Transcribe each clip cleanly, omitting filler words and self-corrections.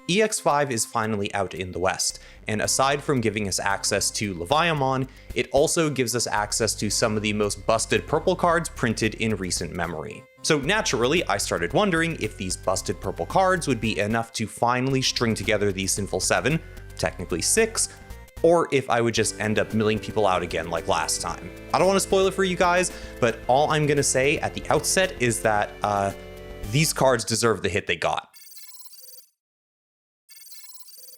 EX5 is finally out in the West, and aside from giving us access to Leviamon, it also gives us access to some of the most busted purple cards printed in recent memory. So naturally, I started wondering if these busted purple cards would be enough to finally string together the Sinful 7, technically 6, or if I would just end up milling people out again like last time. I don't want to spoil it for you guys, but all I'm gonna say at the outset is that these cards deserve the hit they got.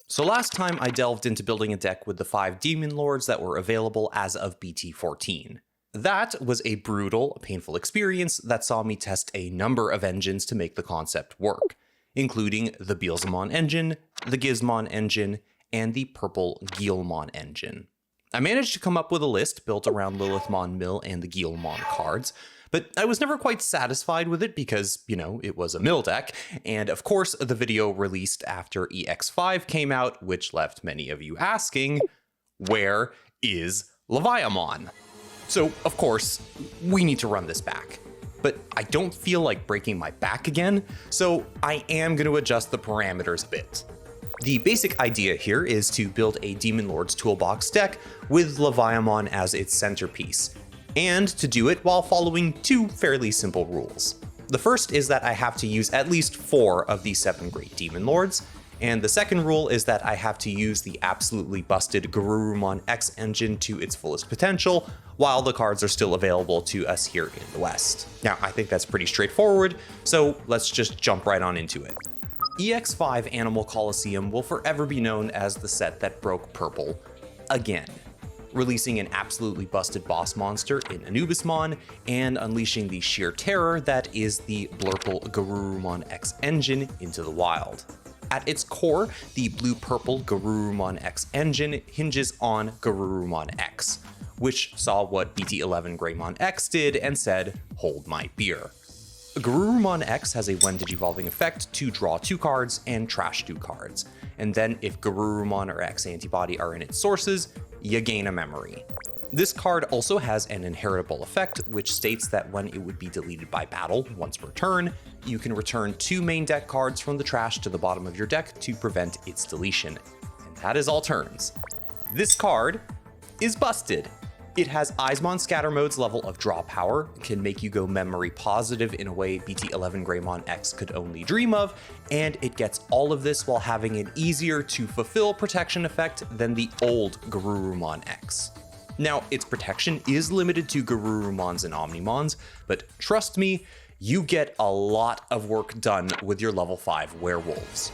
So last time I delved into building a deck with the 5 Demon Lords that were available as of BT14. That was a brutal, painful experience that saw me test a number of engines to make the concept work, including the Beelzemon engine, the Gizmon engine, and the purple Guilmon engine. I managed to come up with a list built around Lilithmon Mill and the Guilmon cards, but I was never quite satisfied with it because, you know, it was a mill deck, and of course the video released after EX5 came out, which left many of you asking, where is Leviamon? So, of course, we need to run this back. But I don't feel like breaking my back again, so I am going to adjust the parameters a bit. The basic idea here is to build a Demon Lord's Toolbox deck with Leviamon as its centerpiece, and to do it while following 2 fairly simple rules. The first is that I have to use at least 4 of the 7 Great Demon Lords, and the second rule is that I have to use the absolutely busted Garurumon X engine to its fullest potential, while the cards are still available to us here in the West. Now, I think that's pretty straightforward, so let's just jump right on into it. EX5 Animal Coliseum will forever be known as the set that broke purple again, releasing an absolutely busted boss monster in Anubismon and unleashing the sheer terror that is the Blurple Garurumon X engine into the wild. At its core, the blue-purple Garurumon X engine hinges on Garurumon X, which saw what BT11 Greymon X did and said, "Hold my beer." Garurumon X has a when digivolving effect to draw 2 cards and trash 2 cards, and then if Garurumon or X antibody are in its sources, you gain a memory. This card also has an inheritable effect, which states that when it would be deleted by battle once per turn, you can return 2 main deck cards from the trash to the bottom of your deck to prevent its deletion. And that is all turns. This card is busted. It has Eismon Scattermode's level of draw power, can make you go memory positive in a way BT11 Greymon X could only dream of, and it gets all of this while having an easier to fulfill protection effect than the old Garurumon X. Now, its protection is limited to Garurumons and Omnimons, but trust me, you get a lot of work done with your level 5 werewolves.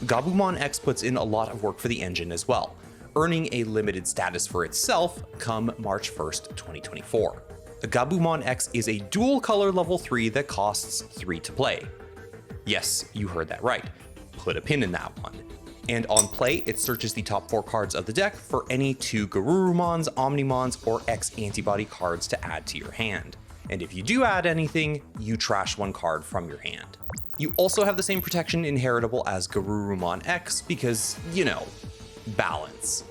Gabumon X puts in a lot of work for the engine as well, earning a limited status for itself come March 1st, 2024. The Gabumon X is a dual color level 3 that costs 3 to play. Yes, you heard that right. Put a pin in that one. And on play, it searches the top 4 cards of the deck for any 2 Garurumons, Omnimons, or X antibody cards to add to your hand. And if you do add anything, you trash 1 card from your hand. You also have the same protection inheritable as Garurumon X because, you know, balance.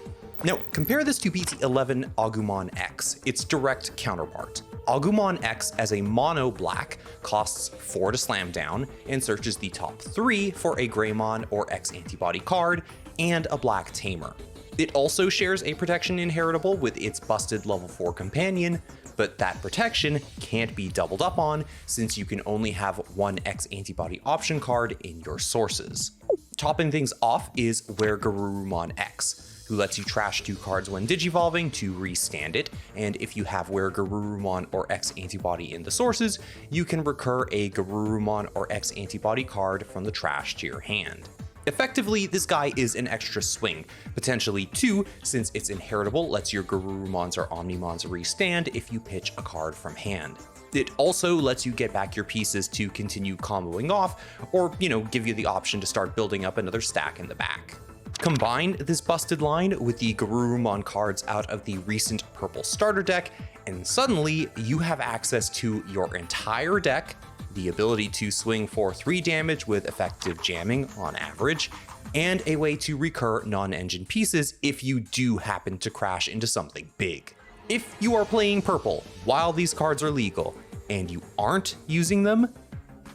Now, compare this to BT11 Agumon X, its direct counterpart. Agumon X as a mono black costs 4 to slam down and searches the top 3 for a Greymon or X antibody card and a black tamer. It also shares a protection inheritable with its busted level 4 companion, but that protection can't be doubled up on since you can only have 1 X antibody option card in your sources. Topping things off is WereGarurumon X, who lets you trash 2 cards when digivolving to restand it, and if you have WereGarurumon or X antibody in the sources, you can recur a Garurumon or X antibody card from the trash to your hand. Effectively, this guy is an extra swing, potentially 2, since its inheritable lets your Garurumons or Omnimons restand if you pitch a card from hand. It also lets you get back your pieces to continue comboing off, or, you know, give you the option to start building up another stack in the back. Combine this busted line with the Garurumon cards out of the recent purple starter deck, and suddenly you have access to your entire deck, the ability to swing for 3 damage with effective jamming on average, and a way to recur non-engine pieces if you do happen to crash into something big. If you are playing purple while these cards are legal, and you aren't using them,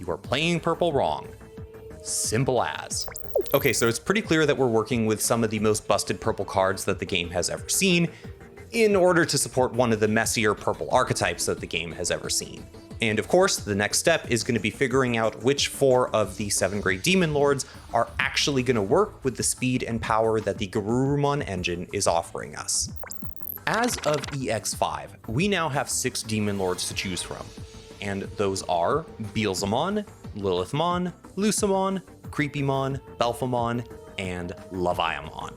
you are playing purple wrong. Simple as. Okay, so it's pretty clear that we're working with some of the most busted purple cards that the game has ever seen in order to support one of the messier purple archetypes that the game has ever seen. And of course, the next step is going to be figuring out which 4 of the 7 Great Demon Lords are actually going to work with the speed and power that the Garurumon engine is offering us. As of EX5, we now have 6 Demon Lords to choose from, and those are Beelzemon, Lilithmon, Lucemon, Creepymon, Belphemon, and Leviamon.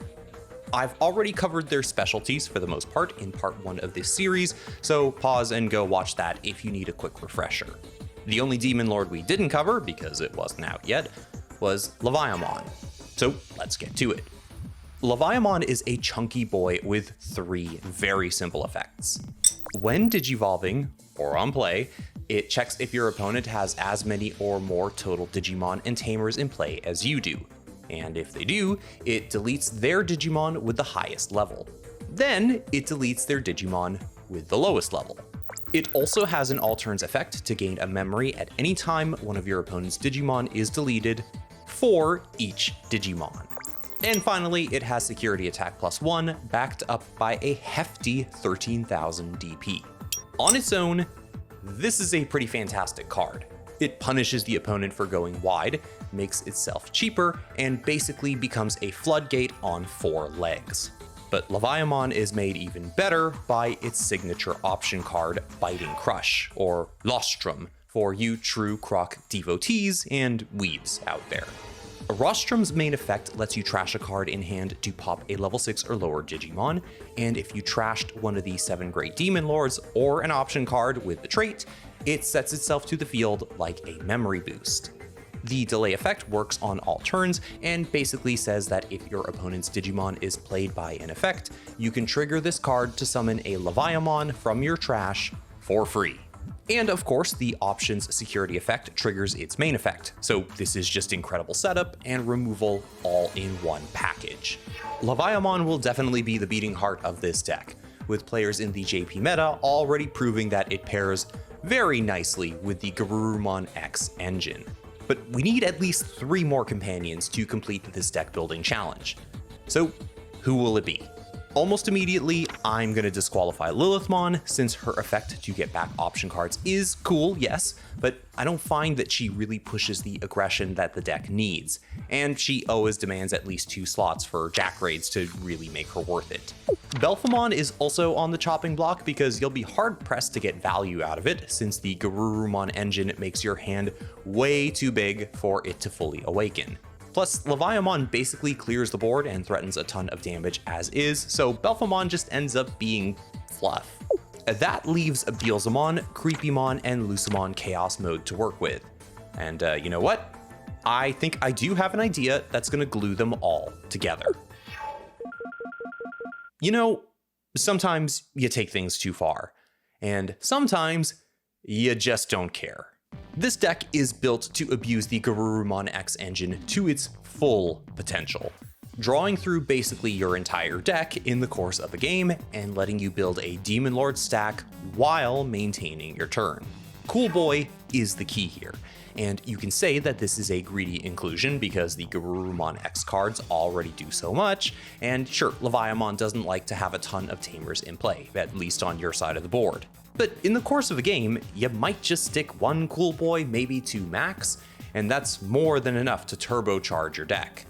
I've already covered their specialties for the most part in part 1 of this series, so pause and go watch that if you need a quick refresher. The only Demon Lord we didn't cover, because it wasn't out yet, was Leviamon. So let's get to it. Leviamon is a chunky boy with 3 very simple effects. When digivolving, or on play, it checks if your opponent has as many or more total Digimon and Tamers in play as you do. And if they do, it deletes their Digimon with the highest level. Then it deletes their Digimon with the lowest level. It also has an all turns effect to gain a memory at any time one of your opponent's Digimon is deleted for each Digimon. And finally, it has security attack +1 backed up by a hefty 13,000 DP. On its own, this is a pretty fantastic card. It punishes the opponent for going wide, makes itself cheaper, and basically becomes a floodgate on 4 legs. But Leviamon is made even better by its signature option card, Biting Crush, or Lostrum, for you true Croc devotees and weebs out there. Rostrum's main effect lets you trash a card in hand to pop a level 6 or lower Digimon, and if you trashed one of the 7 Great Demon Lords or an option card with the trait, it sets itself to the field like a memory boost. The delay effect works on all turns and basically says that if your opponent's Digimon is played by an effect, you can trigger this card to summon a Leviamon from your trash for free. And of course, the option's security effect triggers its main effect, so this is just incredible setup and removal all in one package. Leviamon will definitely be the beating heart of this deck, with players in the JP meta already proving that it pairs very nicely with the Garurumon X engine. But we need at least 3 more companions to complete this deck building challenge. So who will it be? Almost immediately, I'm going to disqualify Lilithmon, since her effect to get back option cards is cool, yes, but I don't find that she really pushes the aggression that the deck needs, and she always demands at least 2 slots for Jack raids to really make her worth it. Belphemon is also on the chopping block because you'll be hard-pressed to get value out of it, since the Garurumon engine makes your hand way too big for it to fully awaken. Plus, Leviamon basically clears the board and threatens a ton of damage as is, so Belphemon just ends up being fluff. That leaves Beelzemon, Creepymon, and Lucemon Chaos mode to work with. And you know what? I think I do have an idea that's gonna glue them all together. You know, sometimes you take things too far, and sometimes you just don't care. This deck is built to abuse the Garurumon X engine to its full potential, drawing through basically your entire deck in the course of a game and letting you build a Demon Lord stack while maintaining your turn. Cool Boy is the key here, and you can say that this is a greedy inclusion because the Garurumon X cards already do so much, and sure, Leviamon doesn't like to have a ton of Tamers in play, at least on your side of the board. But in the course of a game, you might just stick 1 Cool Boy, maybe 2 max, and that's more than enough to turbocharge your deck.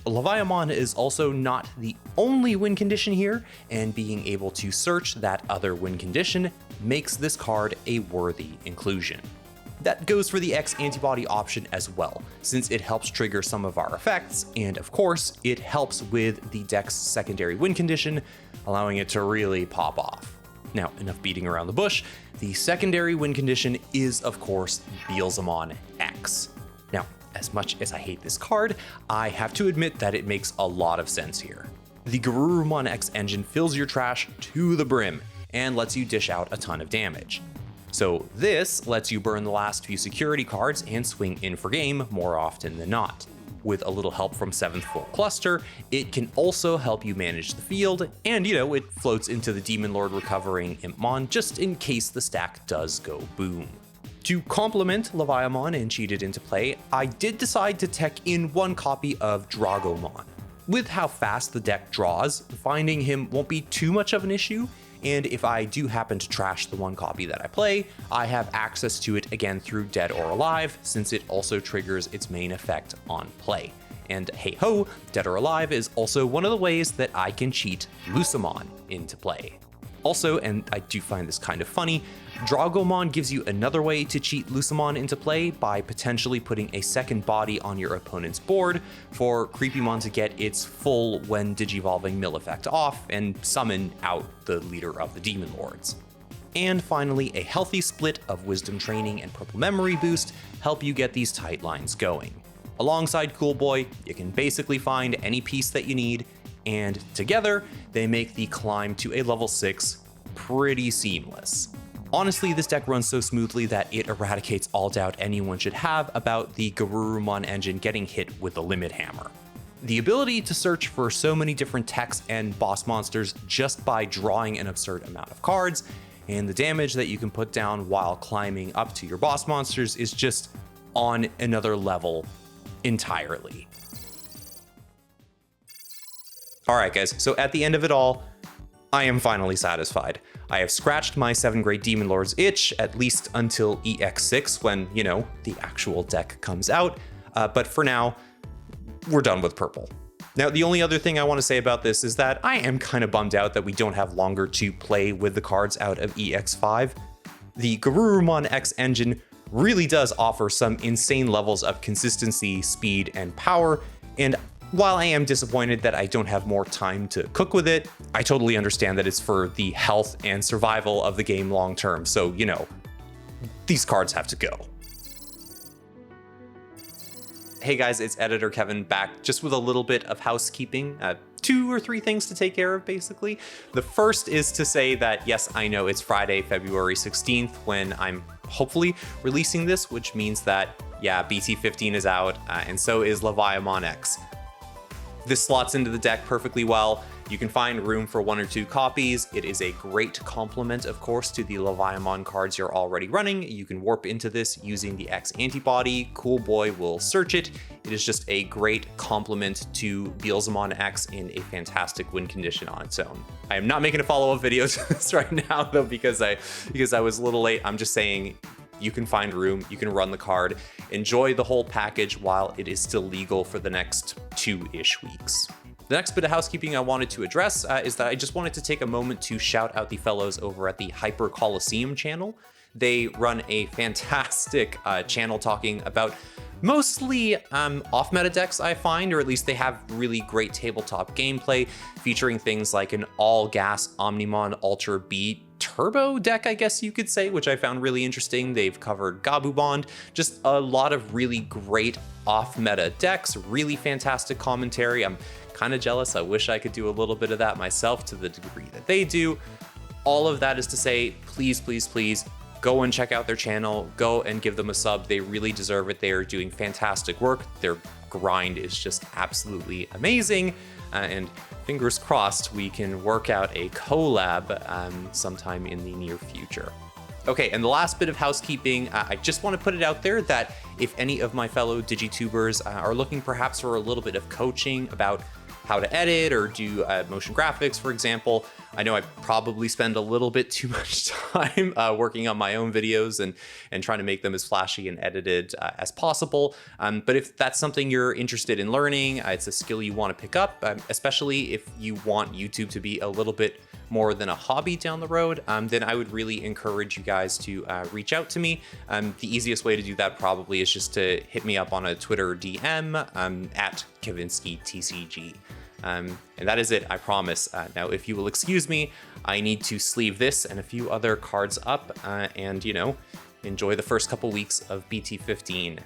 Leviamon is also not the only win condition here, and being able to search that other win condition makes this card a worthy inclusion. That goes for the X antibody option as well, since it helps trigger some of our effects, and of course, it helps with the deck's secondary win condition, allowing it to really pop off. Now, enough beating around the bush, the secondary win condition is, of course, Beelzemon X. Now, as much as I hate this card, I have to admit that it makes a lot of sense here. The Garurumon X engine fills your trash to the brim and lets you dish out a ton of damage. So this lets you burn the last few security cards and swing in for game more often than not. With a little help from 7th Full Cluster, it can also help you manage the field, and it floats into the Demon Lord recovering Impmon just in case the stack does go boom. To complement Leviamon and cheat it into play, I did decide to tech in one copy of Dragomon. With how fast the deck draws, finding him won't be too much of an issue, and if I do happen to trash the one copy that I play, I have access to it again through Dead or Alive, since it also triggers its main effect on play. And hey ho, Dead or Alive is also one of the ways that I can cheat Lucemon into play. Also, and I do find this kind of funny, Dragomon gives you another way to cheat Lucemon into play by potentially putting a second body on your opponent's board for Creepymon to get its full when digivolving mill effect off and summon out the leader of the Demon Lords. And finally, a healthy split of Wisdom Training and Purple Memory Boost help you get these tight lines going. Alongside Cool Boy, you can basically find any piece that you need, and together, they make the climb to a level 6 pretty seamless. Honestly, this deck runs so smoothly that it eradicates all doubt anyone should have about the Garurumon engine getting hit with the Limit Hammer. The ability to search for so many different techs and boss monsters just by drawing an absurd amount of cards, and the damage that you can put down while climbing up to your boss monsters is just on another level entirely. Alright guys, so at the end of it all, I am finally satisfied. I have scratched my 7th grade Demon Lord's itch, at least until EX6 when, you know, the actual deck comes out, but for now, we're done with purple. Now, the only other thing I want to say about this is that I am kind of bummed out that we don't have longer to play with the cards out of EX5. The Garurumon X engine really does offer some insane levels of consistency, speed, and power, and while I am disappointed that I don't have more time to cook with it, I totally understand that it's for the health and survival of the game long term, so, you know, these cards have to go. Hey guys, it's Editor Kevin back just with a little bit of housekeeping. 2 or 3 things to take care of, basically. The first is to say that, yes, I know it's Friday, February 16th when I'm hopefully releasing this, which means that, yeah, BT15 is out, and so is Leviamon X. This slots into the deck perfectly well. You can find room for 1 or 2 copies. It is a great complement, of course, to the Leviamon cards you're already running. You can warp into this using the X antibody. Cool Boy will search it. It is just a great complement to Beelzemon X in a fantastic win condition on its own. I am not making a follow-up video to this right now, though, because I was a little late. I'm just saying, you can find room, you can run the card, enjoy the whole package while it is still legal for the next 2-ish weeks. The next bit of housekeeping I wanted to address is that I just wanted to take a moment to shout out the fellows over at the Hyper Coliseum channel. They run a fantastic channel talking about mostly off-meta decks, I find, or at least they have really great tabletop gameplay featuring things like an all-gas Omnimon Ultra B Turbo deck, I guess you could say, which I found really interesting. They've covered Gabubond, just a lot of really great off-meta decks, really fantastic commentary. I'm kind of jealous. I wish I could do a little bit of that myself to the degree that they do. All of that is to say, please, please, please, go and check out their channel, go and give them a sub. They really deserve it. They are doing fantastic work. Their grind is just absolutely amazing. And fingers crossed we can work out a collab sometime in the near future. Okay, and the last bit of housekeeping, I just want to put it out there that if any of my fellow Digitubers are looking perhaps for a little bit of coaching about how to edit or do motion graphics, for example. I know I probably spend a little bit too much time working on my own videos and trying to make them as flashy and edited as possible. But if that's something you're interested in learning, it's a skill you want to pick up, especially if you want YouTube to be a little bit more than a hobby down the road, then I would really encourage you guys to reach out to me. The easiest way to do that probably is just to hit me up on a Twitter DM at KavinskyTCG. And that is it, I promise. Now, if you will excuse me, I need to sleeve this and a few other cards up and, you know, enjoy the first couple weeks of BT15.